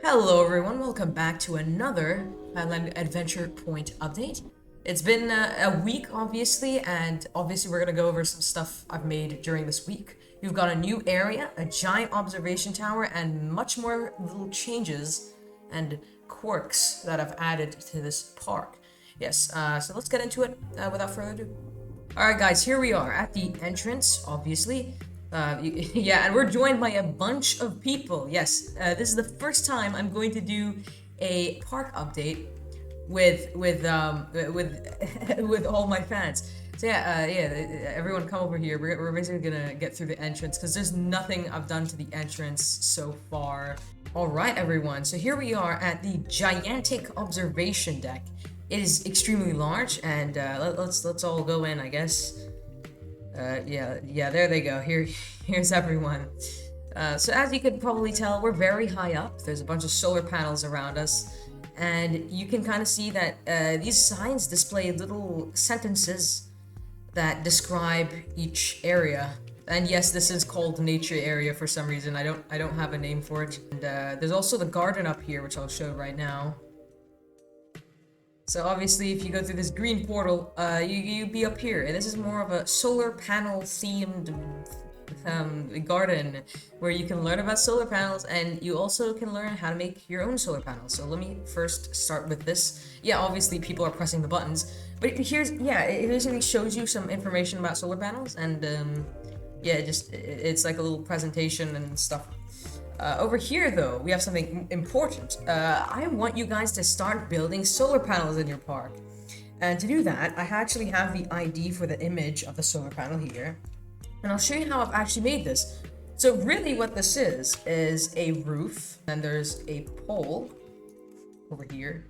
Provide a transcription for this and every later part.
Hello everyone, welcome back to another FadLand Adventure Point update. It's been a week obviously, and obviously we're going to go over some stuff I've made during this week. You've got a new area, a giant observation tower, and much more little changes and quirks that I've added to this park. Yes, so let's get into it without further ado. Alright guys, here we are at the entrance, obviously. Yeah, and we're joined by a bunch of people. Yes, this is the first time I'm going to do a park update with with all my fans. So yeah, everyone come over here. We're basically gonna get through the entrance because there's nothing I've done to the entrance so far. All right, everyone. So here we are at the gigantic observation deck. It is extremely large, and let's all go in, I guess. Yeah, there they go. Here's everyone. So as you could probably tell, we're very high up. There's a bunch of solar panels around us, and you can kind of see that these signs display little sentences that describe each area. And yes, this is called nature area for some reason. I don't have a name for it. And there's also the garden up here, which I'll show right now. So obviously, if you go through this green portal, you'd be up here. And this is more of a solar panel themed garden where you can learn about solar panels, and you also can learn how to make your own solar panels. So let me first start with this. Yeah, obviously people are pressing the buttons, but it basically shows you some information about solar panels, and yeah, it's like a little presentation and stuff. Over here, though, we have something important. I want you guys to start building solar panels in your park. And to do that, I actually have the ID for the image of the solar panel here. And I'll show you how I've actually made this. So really what this is a roof, and there's a pole over here.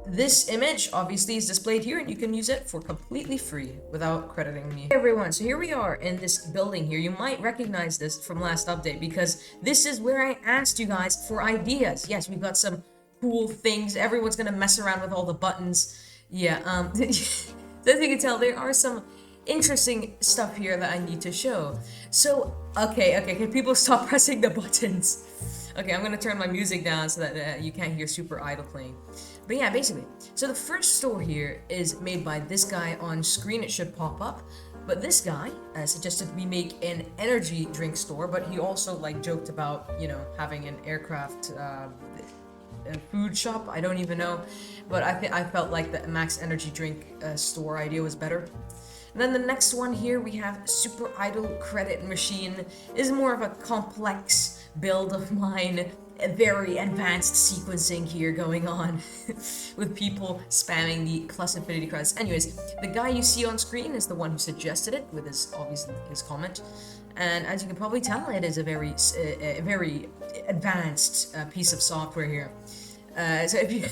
This image obviously is displayed here, and you can use it for completely free without crediting me. Hey everyone, so here we are in this building here. You might recognize this from last update because this is where I asked you guys for ideas. Yes, we've got some cool things. Everyone's gonna mess around with all the buttons. Yeah, as you can tell, there are some interesting stuff here that I need to show. So, okay, can people stop pressing the buttons? Okay, I'm gonna turn my music down so that you can't hear super idle playing. But yeah, basically, so the first store here is made by this guy on screen. It should pop up. But this guy suggested we make an energy drink store, but he also like joked about, you know, having an aircraft a food shop. I don't even know, but I felt like the max energy drink store idea was better. And then the next one here, we have Super Idle Credit Machine. This is more of a complex build of mine. A very advanced sequencing here going on with people spamming the plus infinity credits. Anyways, the guy you see on screen is the one who suggested it with his comment. And as you can probably tell, it is a very advanced piece of software here. So if you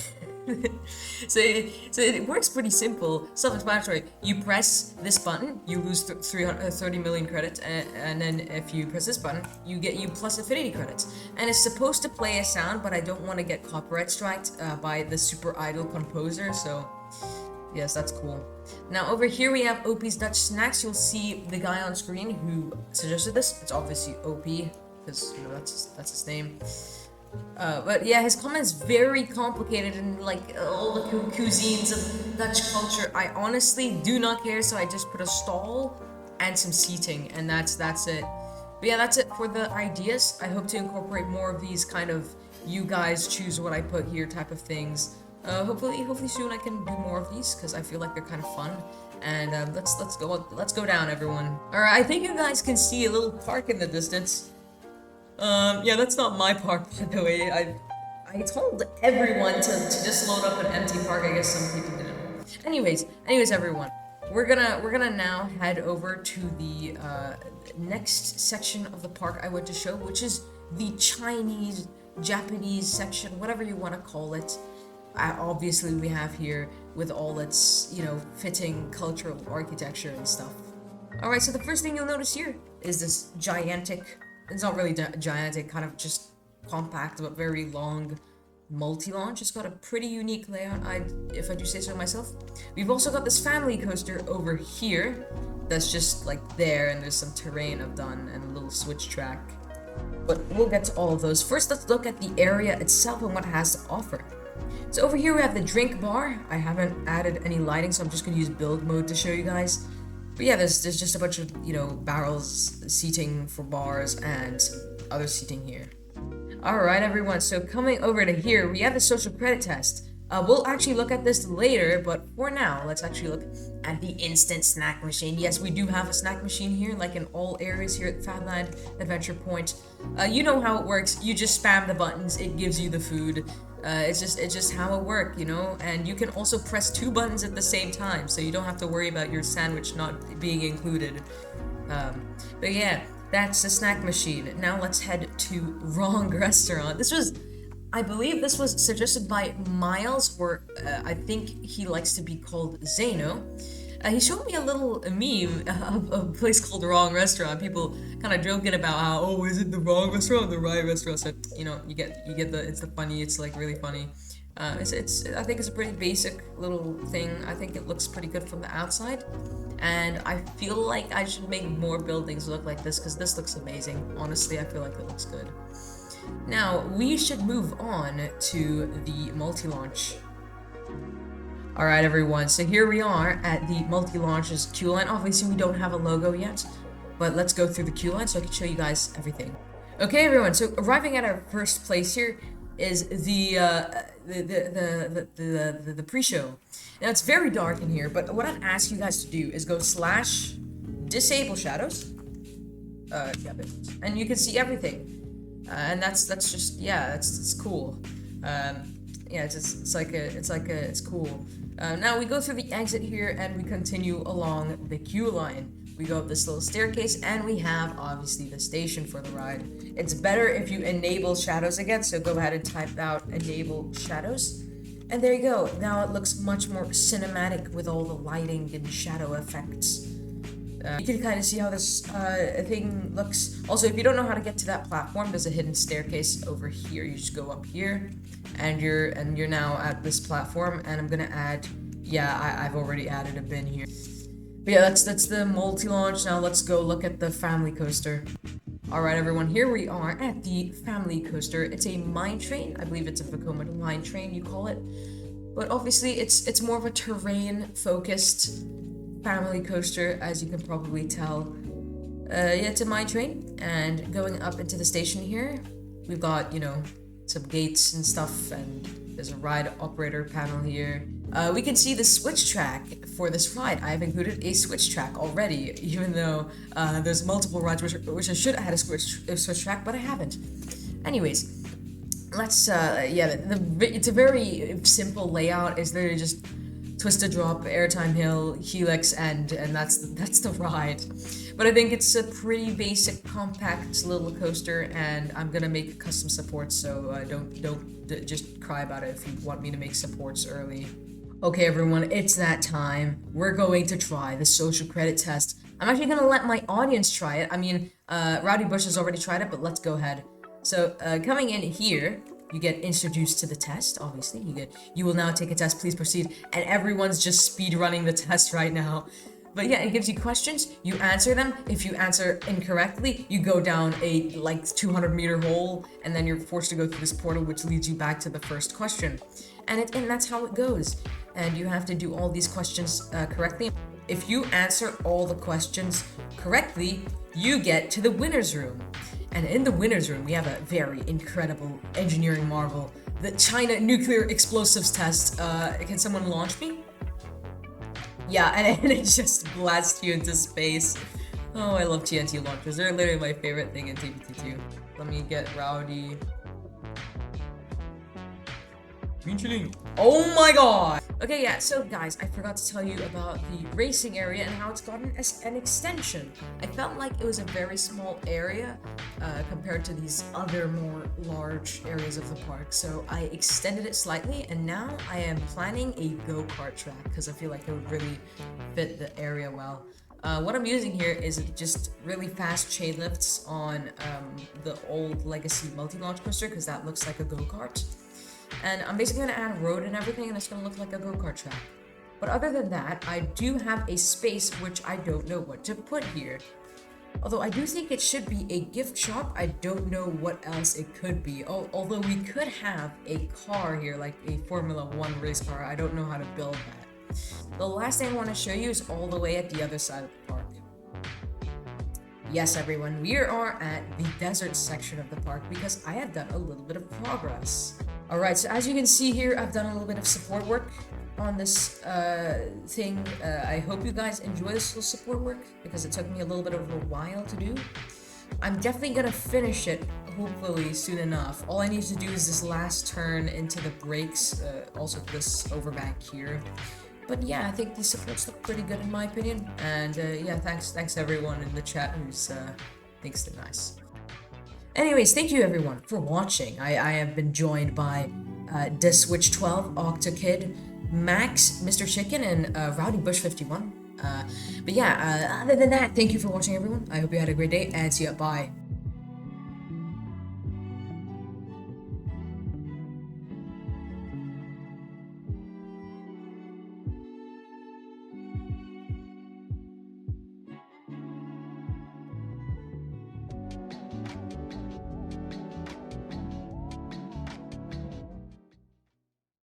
so it works pretty simple, self-explanatory. You press this button, you lose 30 million credits, and then if you press this button, you get plus infinity credits. And it's supposed to play a sound, but I don't want to get copyright striked by the super idle composer, so yes, that's cool. Now over here we have OP's Dutch Snacks. You'll see the guy on screen who suggested this. It's obviously OP, because you know that's his name. But yeah, his comment's very complicated and like all the cuisines of Dutch culture. I honestly do not care, so I just put a stall and some seating, and that's it. But yeah, that's it for the ideas. I hope to incorporate more of these kind of you guys choose what I put here type of things. Hopefully soon I can do more of these because I feel like they're kind of fun. And let's go down, everyone. All right, I think you guys can see a little park in the distance. Yeah, that's not my park, by the way. I told everyone to just load up an empty park. I guess some people didn't. Anyways, everyone, we're gonna now head over to the next section of the park I want to show, which is the Chinese, Japanese section, whatever you want to call it. Obviously, we have here with all its, you know, fitting cultural architecture and stuff. All right, so the first thing you'll notice here is this gigantic. It's not really gigantic, kind of just compact but very long multi-launch. It's got a pretty unique layout, if I do say so myself. We've also got this family coaster over here that's just like there, and there's some terrain I've done and a little switch track. but we'll get to all of those. First, let's look at the area itself and what it has to offer. So over here we have the drink bar. I haven't added any lighting, so I'm just gonna use build mode to show you guys. But yeah, there's just a bunch of, you know, barrels, seating for bars, and some other seating here. Alright everyone, so coming over to here, we have the social credit test. We'll actually look at this later, but for now, let's actually look at the instant snack machine. Yes, we do have a snack machine here, like in all areas here at FadLand Adventure Point. You know how it works. You just spam the buttons, it gives you the food. It's just how it works, you know? And you can also press 2 buttons at the same time, so you don't have to worry about your sandwich not being included. But yeah, that's the snack machine. Now let's head to Wrong Restaurant. I believe this was suggested by Miles, or I think he likes to be called Zeno. He showed me a little meme of a place called Wrong Restaurant. People kind of joking about how, oh, is it the wrong restaurant or the right restaurant? So, you know, you get it's the funny, it's like really funny. I think it's a pretty basic little thing. I think it looks pretty good from the outside. And I feel like I should make more buildings look like this, because this looks amazing. Honestly, I feel like it looks good. Now, we should move on to the multi-launch. Alright everyone, so here we are at the multi-launch's queue line. Obviously we don't have a logo yet, but let's go through the queue line so I can show you guys everything. Okay everyone, so arriving at our first place here is the pre-show. Now it's very dark in here, but what I'd ask you guys to do is go / disable shadows. And you can see everything. And that's just, yeah, it's cool. Yeah, it's cool. Now we go through the exit here and we continue along the queue line. We go up this little staircase and we have obviously the station for the ride. It's better if you enable shadows again, so go ahead and type out enable shadows. And there you go. Now it looks much more cinematic with all the lighting and shadow effects. You can kind of see how this thing looks. Also, if you don't know how to get to that platform, there's a hidden staircase over here. You just go up here, and you're now at this platform. And I'm gonna add, yeah, I've already added a bin here. But yeah, that's the multi-launch. Now let's go look at the family coaster. All right, everyone, here we are at the family coaster. It's a mine train. I believe it's a Vekoma mine train, you call it. But obviously, it's more of a terrain-focused family coaster, as you can probably tell. Yeah, it's a mine train, and going up into the station here, we've got, you know, some gates and stuff, and there's a ride operator panel here. We can see the switch track for this ride. I have included a switch track already, even though there's multiple rides which I should have had a switch track, but I haven't. Anyways, let's yeah, it's a very simple layout. It's literally just Twisted Drop, Airtime Hill, Helix, and that's the ride. But I think it's a pretty basic, compact little coaster, and I'm gonna make custom supports, so don't just cry about it if you want me to make supports early. Okay, everyone, it's that time. We're going to try the social credit test. I'm actually gonna let my audience try it. I mean, Rowdy Bush has already tried it, but let's go ahead. So, coming in here, you get introduced to the test, obviously. You will now take a test, please proceed. And everyone's just speed running the test right now. But yeah, it gives you questions, you answer them. If you answer incorrectly, you go down a like 200-meter hole, and then you're forced to go through this portal, which leads you back to the first question. And that's how it goes. And you have to do all these questions correctly. If you answer all the questions correctly, you get to the winner's room. And in the winner's room, we have a very incredible engineering marvel, the China nuclear explosives test. Can someone launch me? Yeah, and it just blasts you into space. Oh, I love TNT launchers. They're literally my favorite thing in TBT2. Let me get Rowdy. Oh my god! Okay, yeah, so guys, I forgot to tell you about the racing area and how it's gotten an extension. I felt like it was a very small area compared to these other more large areas of the park, so I extended it slightly, and now I am planning a go-kart track because I feel like it would really fit the area well. What I'm using here is just really fast chain lifts on the old legacy multi-launch coaster because that looks like a go-kart. And I'm basically going to add a road and everything, and it's going to look like a go-kart track. But other than that, I do have a space which I don't know what to put here. Although I do think it should be a gift shop. I don't know what else it could be. Although we could have a car here, like a Formula 1 race car. I don't know how to build that. The last thing I want to show you is all the way at the other side of the park. Yes, everyone, we are at the desert section of the park because I have done a little bit of progress. Alright, so as you can see here, I've done a little bit of support work on this thing. I hope you guys enjoy this little support work because it took me a little bit of a while to do. I'm definitely gonna finish it, hopefully soon enough. All I need to do is this last turn into the brakes, also this overbank here. But yeah, I think these supports look pretty good in my opinion. And yeah, thanks everyone in the chat who's thinks they're nice. Anyways, thank you everyone for watching. I have been joined by DeSwitch12, OctoKid, Max, Mr. Chicken, and Rowdy Bush 51. But yeah, other than that, thank you for watching everyone. I hope you had a great day and see you. Bye.